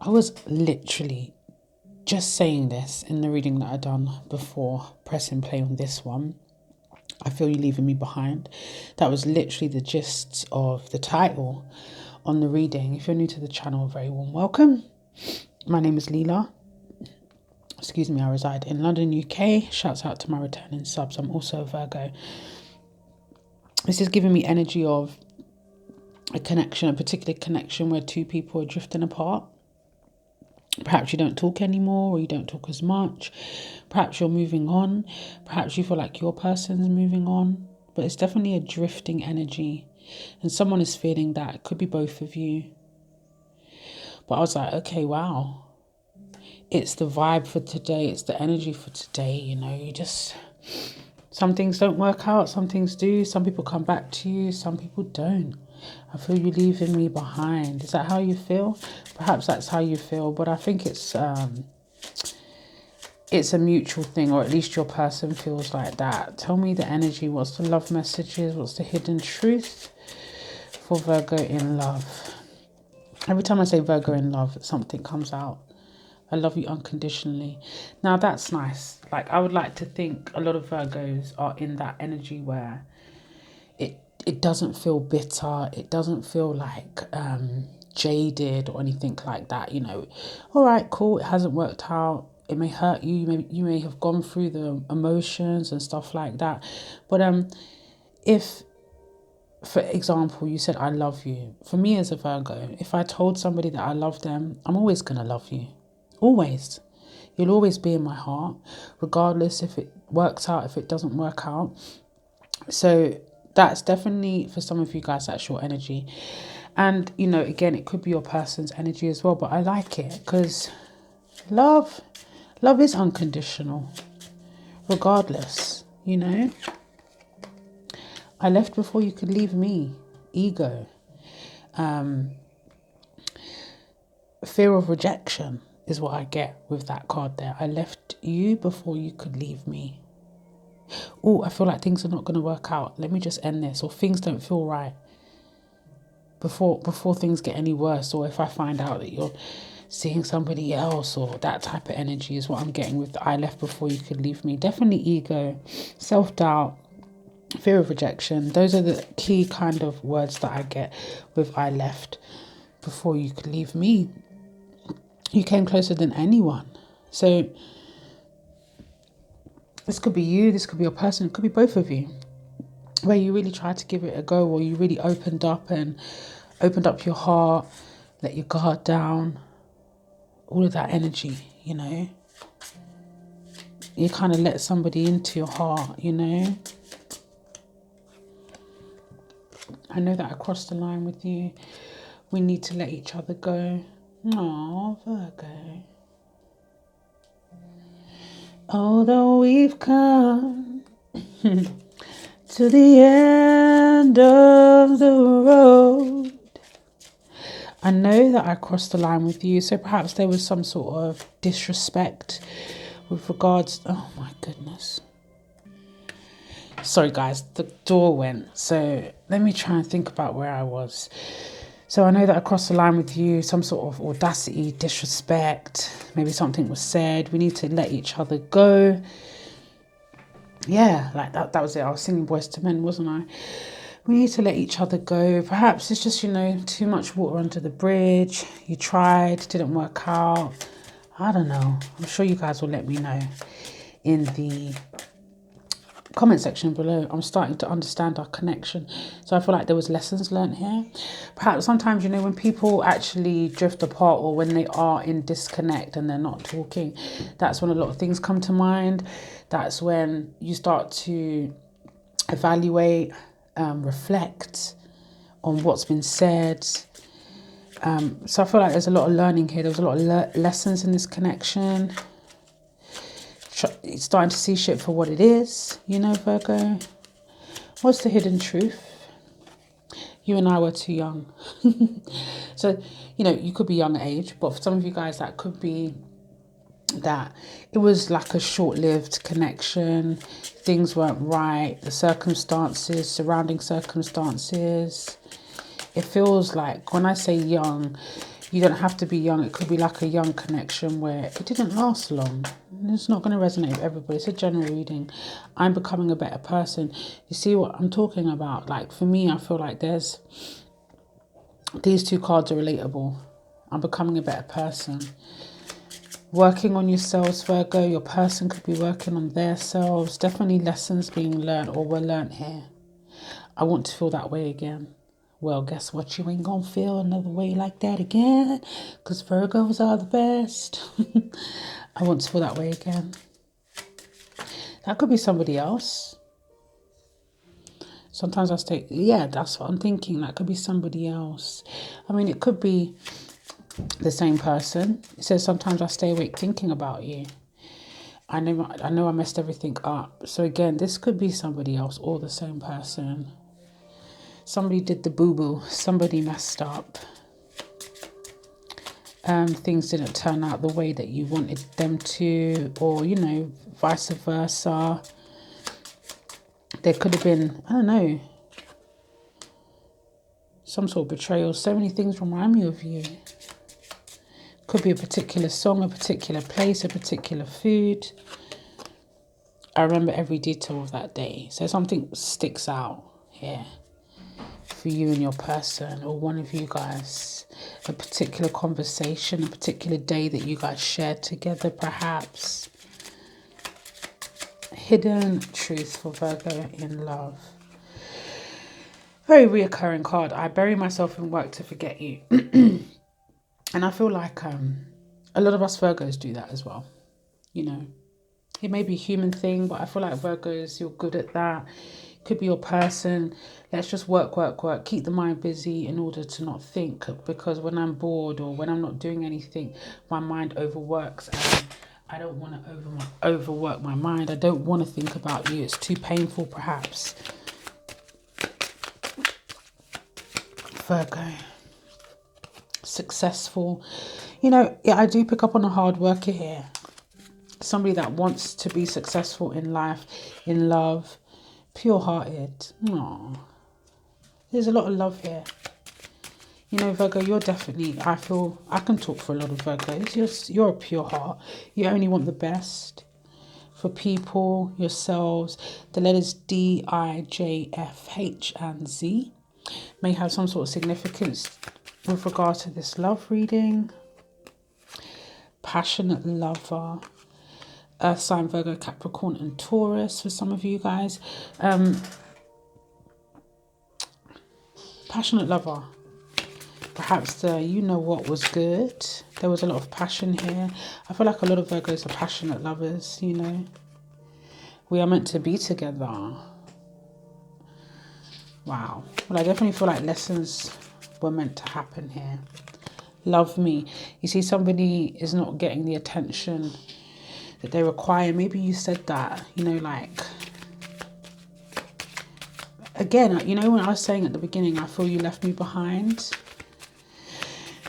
I was literally just saying this in the reading that I done before pressing play on this one. I feel you leaving me behind. That was literally the gist of the title on the reading. If you're new to the channel, very warm welcome. My name is Leela. Excuse me, I reside in London, UK. Shouts out to my returning subs. I'm also a Virgo. This is giving me energy of a connection, a particular connection where two people are drifting apart. Perhaps you don't talk anymore, or you don't talk as much. Perhaps you're moving on. Perhaps you feel like your person's moving on. But it's definitely a drifting energy. And someone is feeling that. It could be both of you. But I was like, okay, wow. It's the vibe for today. It's the energy for today. You know, you just... Some things don't work out. Some things do. Some people come back to you. Some people don't. I feel you leaving me behind. Is that how you feel? Perhaps that's how you feel. But I think it's a mutual thing, or at least your person feels like that. Tell me the energy. What's the love messages? What's the hidden truth for Virgo in love? Every time I say Virgo in love, something comes out. I love you unconditionally. Now that's nice. Like, I would like to think a lot of Virgos are in that energy where it doesn't feel bitter. It doesn't feel like jaded or anything like that. You know, all right, cool. It hasn't worked out. It may hurt you. You may have gone through the emotions and stuff like that. But if, for example, you said, I love you. For me as a Virgo, if I told somebody that I love them, I'm always going to love you. Always. You'll always be in my heart, regardless if it works out, if it doesn't work out. So that's definitely, for some of you guys, that's your energy. And, you know, again, it could be your person's energy as well. But I like it because love is unconditional, regardless, you know. I left before you could leave me. Ego. Fear of rejection is what I get with that card there. I left you before you could leave me. Oh, I feel like things are not going to work out. Let me just end this. Or things don't feel right before things get any worse. Or if I find out that you're seeing somebody else, or that type of energy is what I'm getting with the I left before you could leave me. Definitely ego, self-doubt, fear of rejection. Those are the key kind of words that I get with I left before you could leave me. You came closer than anyone. So this could be you, this could be your person, it could be both of you, where you really tried to give it a go, or you really opened up your heart, let your guard down, all of that energy, you know. You kind of let somebody into your heart, you know. I know that I crossed the line with you. We need to let each other go. Aww, Virgo. Although we've come to the end of the road, I know that I crossed the line with you. So perhaps there was some sort of disrespect with regards... Oh my goodness. Sorry guys, the door went. So let me try and think about where I was. So I know that I crossed the line with you, some sort of audacity, disrespect, maybe something was said. We need to let each other go. Yeah, like that was it. I was singing Boys to Men, wasn't I? We need to let each other go. Perhaps it's just, you know, too much water under the bridge. You tried, didn't work out. I don't know. I'm sure you guys will let me know in the comment section below. I'm starting to understand our connection. So I feel like there was lessons learned here. Perhaps sometimes, you know, when people actually drift apart, or when they are in disconnect and they're not talking, that's when a lot of things come to mind. That's when you start to evaluate, reflect on what's been said. So I feel like there's a lot of learning here. There's a lot of lessons in this connection. Starting to see shit for what it is, you know, Virgo. What's the hidden truth? You and I were too young. So, you know, you could be young at age, but for some of you guys, that could be that it was like a short-lived connection. Things weren't right. The circumstances, surrounding circumstances. It feels like, when I say young, You don't have to be young. It could be like a young connection where it didn't last long. It's not going to resonate with everybody. It's a general reading. I'm becoming a better person. You see what I'm talking about? Like, for me, I feel like these two cards are relatable. I'm becoming a better person. Working on yourselves, Virgo. Your person could be working on their selves. Definitely lessons being learned or were learned here. I want to feel that way again. Well, guess what? You ain't gonna feel another way like that again, because Virgos are the best. I want to feel that way again. That could be somebody else. Sometimes I stay, yeah, that's what I'm thinking. That could be somebody else. I mean, it could be the same person. It says sometimes I stay awake thinking about you. I know I messed everything up. So again, this could be somebody else or the same person. Somebody did the boo-boo. Somebody messed up. Things didn't turn out the way that you wanted them to, or, you know, vice versa. There could have been, I don't know, some sort of betrayal. So many things remind me of you. Could be a particular song, a particular place, a particular food. I remember every detail of that day. So something sticks out here for you and your person, or one of you guys. A particular conversation, a particular day that you guys shared together, perhaps. Hidden truth for Virgo in love. Very reoccurring card. I bury myself in work to forget you. And I feel like a lot of us Virgos do that as well. You know, it may be a human thing, but I feel like Virgos, you're good at that. Could be your person. Let's just work. Keep the mind busy in order to not think. Because when I'm bored or when I'm not doing anything, my mind overworks. And I don't want to overwork my mind. I don't want to think about you. It's too painful, perhaps. Virgo. Successful. You know, yeah, I do pick up on a hard worker here. Somebody that wants to be successful in life, in love. Pure-hearted. Aww. There's a lot of love here. You know, Virgo, you're definitely, I feel, I can talk for a lot of Virgos. You're a pure heart. You only want the best for people, yourselves. The letters D, I, J, F, H, and Z may have some sort of significance with regard to this love reading. Passionate lover. Earth sign, Virgo, Capricorn, and Taurus for some of you guys. Passionate lover. Perhaps you know what was good. There was a lot of passion here. I feel like a lot of Virgos are passionate lovers, you know. We are meant to be together. Wow. Well, I definitely feel like lessons were meant to happen here. Love me. You see, somebody is not getting the attention that they require. Maybe you said that, you know, like, again, you know, when I was saying at the beginning, I feel you left me behind.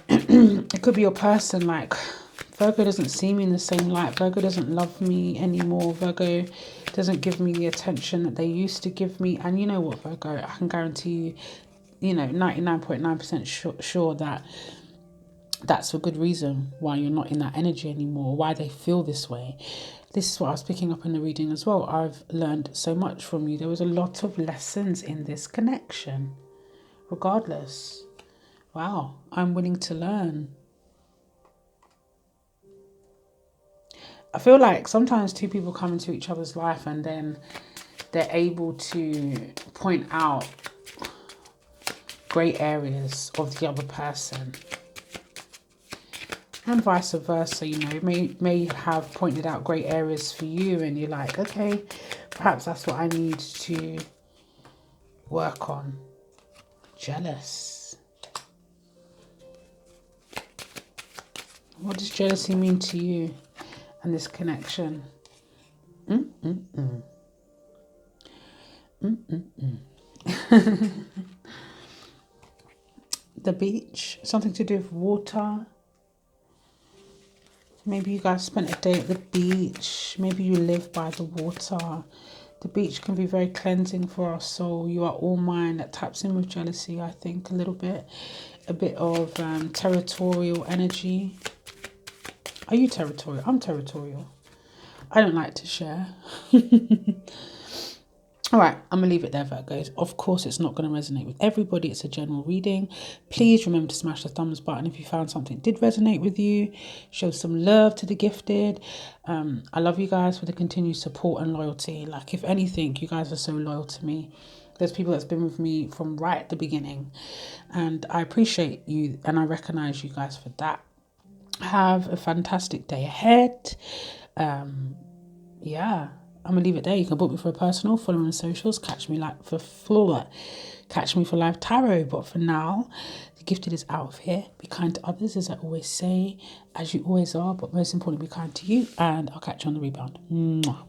It could be your person, like, Virgo doesn't see me in the same light. Virgo doesn't love me anymore. Virgo doesn't give me the attention that they used to give me. And you know what, Virgo, I can guarantee you, you know, 99.9% sure that that's a good reason why you're not in that energy anymore, why they feel this way. This is what I was picking up in the reading as well. I've learned so much from you. There was a lot of lessons in this connection. Regardless. Wow, I'm willing to learn. I feel like sometimes two people come into each other's life and then they're able to point out great areas of the other person. And vice versa, you know, may have pointed out great areas for you and you're like, okay, perhaps that's what I need to work on. Jealous. What does jealousy mean to you and this connection? The beach, something to do with water. Maybe you guys spent a day at the beach. Maybe you live by the water. The beach can be very cleansing for our soul. You are all mine. That taps in with jealousy, I think, a little bit. a bit of territorial energy. Are you territorial? I'm territorial. I don't like to share. All right, I'm going to leave it there, Virgos. Of course, it's not going to resonate with everybody. It's a general reading. Please remember to smash the thumbs button if you found something did resonate with you. Show some love to the gifted. I love you guys for the continued support and loyalty. Like, if anything, you guys are so loyal to me. There's people that's been with me from right at the beginning. And I appreciate you and I recognize you guys for that. Have a fantastic day ahead. Yeah, I'm gonna leave it there. You can book me for a personal, follow me on socials, catch me for live tarot. But for now, the gifted is out of here. Be kind to others, as I always say, as you always are, but most importantly, be kind to you, and I'll catch you on the rebound. Mwah.